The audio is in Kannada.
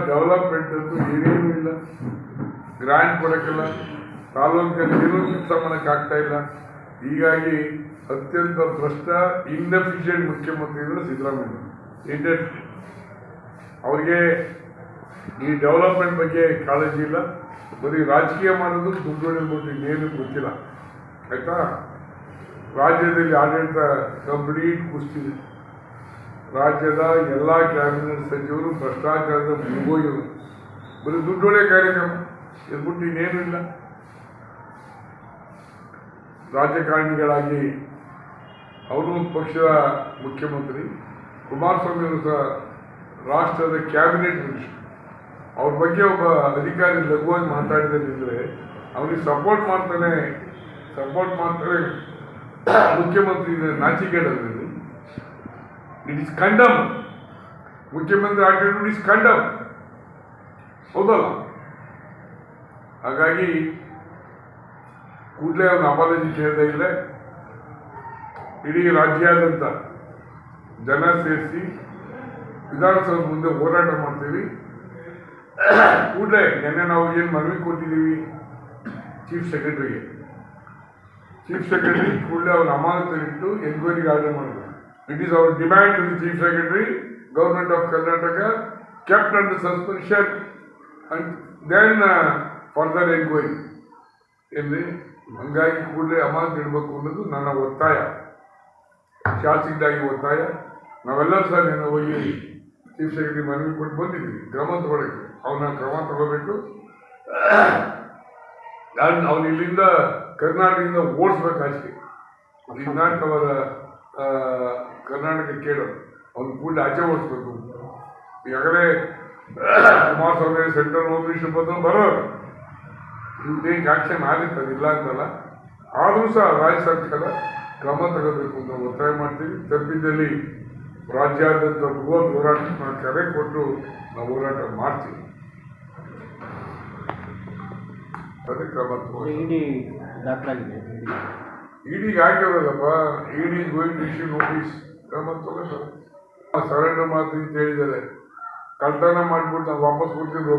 ಡೆವಲಪ್ಮೆಂಟ್ ಅಂತೂ ಏನೇನೂ ಇಲ್ಲ. ಗ್ರಾಂಟ್ ಕೊಡೋಕ್ಕಿಲ್ಲ, ತಾಲೂಕಲ್ಲಿ ಏನೂ ಕೆಲಸ ಮಾಡೋಕ್ಕಾಗ್ತಾ ಇಲ್ಲ. ಹೀಗಾಗಿ ಅತ್ಯಂತ ಭ್ರಷ್ಟ ಇನ್ಎಫಿಷಿಯೆಂಟ್ ಮುಖ್ಯಮಂತ್ರಿ ಅಂದರೆ ಸಿದ್ದರಾಮಯ್ಯ. ಇಂಡಿಯನ್ ಅವ್ರಿಗೆ ಈ ಡೆವಲಪ್ಮೆಂಟ್ ಬಗ್ಗೆ ಕಾಳಜಿ ಇಲ್ಲ, ಬರೀ ರಾಜಕೀಯ ಮಾಡೋದು, ದುಡ್ಡು ಹೊಡೆದ್ಬಿಟ್ಟು ಇನ್ನೇನು ಗೊತ್ತಿಲ್ಲ. ಆಯಿತಾ? ರಾಜ್ಯದಲ್ಲಿ ಆಡಳಿತ ಕಂಪ್ಲೀಟ್ ಕುಸ್ತಿದೆ. ರಾಜ್ಯದ ಎಲ್ಲ ಕ್ಯಾಬಿನೆಟ್ ಸಚಿವರು ಭ್ರಷ್ಟಾಚಾರದ ಮುಗೋಗಿರು. ಬರೀ ದುಡ್ಡು ಹೊಡೆಯೋ ಕಾರ್ಯಕ್ರಮ ಇದ್ಬಿಟ್ಟು ಇನ್ನೇನು ಇಲ್ಲ. ರಾಜಕಾರಣಿಗಳಾಗಿ ಅವರು ಪಕ್ಷದ ಮುಖ್ಯಮಂತ್ರಿ, ಕುಮಾರಸ್ವಾಮಿ ಅವರು ಸಹ ರಾಷ್ಟ್ರದ ಕ್ಯಾಬಿನೆಟ್ ಮಿನಿಸ್ಟರ್. ಅವ್ರ ಬಗ್ಗೆ ಒಬ್ಬ ಅಧಿಕಾರಿ ಲಘುವಾಗಿ ಮಾತಾಡಿದ್ರೆ ಅವನಿಗೆ ಸಪೋರ್ಟ್ ಮಾಡ್ತಾನೆ ಮುಖ್ಯಮಂತ್ರಿ ನಾಚಿಕೆಡೋದ್ರಲ್ಲಿ. It is condemn. ಮುಖ್ಯಮಂತ್ರಿ ಆಟಿಟ್ಯೂಡ್ ಇಸ್ ಕಂಡಮ್, ಹೌದಲ್ಲ? ಹಾಗಾಗಿ ಕೂಡಲೇ ಅವನು ಅಪಾಲಜಿ ಕೇಳದೇ ಇಲ್ಲ. ಇಡೀ ರಾಜ್ಯಾದ್ಯಂತ ಜನ ಸೇರಿಸಿ ವಿಧಾನಸೌಧ ಮುಂದೆ ಹೋರಾಟ ಮಾಡ್ತೀವಿ. ಕೂಡಲೇ ನಿನ್ನೆ ನಾವು ಏನು ಮನವಿ ಕೊಟ್ಟಿದ್ದೀವಿ ಚೀಫ್ ಸೆಕ್ರೆಟರಿಗೆ ಕೂಡಲೇ ಅವನ ಅಮಾನತಲ್ಲಿಟ್ಟು ಎನ್ಕ್ವೈರಿಗೆ ಆರ್ಡರ್ ಮಾಡಬೇಕು. It is our demand to the chief secretary, government of Karnataka kept under suspension and then further enquiry ಎಲ್ಲಿ. ಹಂಗಾಗಿ ಕೂಡಲೇ ಅಮಾನತು ಇಡಬೇಕು ಅನ್ನೋದು ನನ್ನ ಒತ್ತಾಯ, ಶಾಸಕರಾಗಿ ಒತ್ತಾಯ. ನಾವೆಲ್ಲರೂ ಸಹ ನಾನು ಹೋಗಿ ಚೀಫ್ ಸೆಕ್ರೆಟರಿ ಮನವಿ ಕೊಟ್ಟು ಬಂದಿದ್ದೀವಿ ಕ್ರಮ ತಗೊಳ್ಳೋಕ್ಕೆ. ಅವನ ಕ್ರಮ ತಗೋಬೇಕು. ಅವನು ಇಲ್ಲಿಂದ ಕರ್ನಾಟಕದಿಂದ ಓಡಿಸ್ಬೇಕಾಷ್ಟೇ. ಇಸ್ ನಾಟ್ ಅವರ ಕರ್ನಾಟಕ ಕೇಳೋದು. ಅವ್ನು ಕೂಡಲೇ ಆಚೆ ಓಡಿಸ್ಬೇಕು. ಈಗಾಗಲೇ ಕುಮಾರಸ್ವಾಮಿ ಸೆಂಟ್ರಲ್ ಹೋಮ್ ಮಿನಿಸ್ಟರ್ ಬರೋರು ಟೇಕ್ ಆಕ್ಷನ್ ಆಗುತ್ತೆ, ಅದಿಲ್ಲ ಅಂತಲ್ಲ. ಆದರೂ ಸಹ ರಾಜ್ಯ ಸರ್ಕಾರ ಕ್ರಮ ತಗೋಬೇಕು ಅಂತ ಒತ್ತಾಯ ಮಾಡ್ತೀವಿ. ತಪ್ಪಿದ್ದಲ್ಲಿ ರಾಜ್ಯಾದ್ಯಂತ ಬೃಹತ್ ಹೋರಾಟ ಕರೆ ಕೊಟ್ಟು ನಾವು ಹೋರಾಟ ಮಾಡ್ತೀವಿ. ಅದೇ ಕ್ರಮ ಇಡಿಗೆ ಹಾಕಿರೋದಪ್ಪ. ಇಡಿ ಗೋಯಿಂಗ್ ಟು ಇಶ್ಯೂ ನೋಟಿಸ್. ಕ್ರಮ ತಗೋತಾರೆ. ಸರೆಂಡರ್ ಮಾಡ್ತೀನಿ ಅಂತ ಹೇಳಿದ್ದಾರೆ. ಕಳ್ತನ ಮಾಡಿಬಿಟ್ಟು ನಾವು ವಾಪಸ್ ಕೊಡ್ತೀವಿ.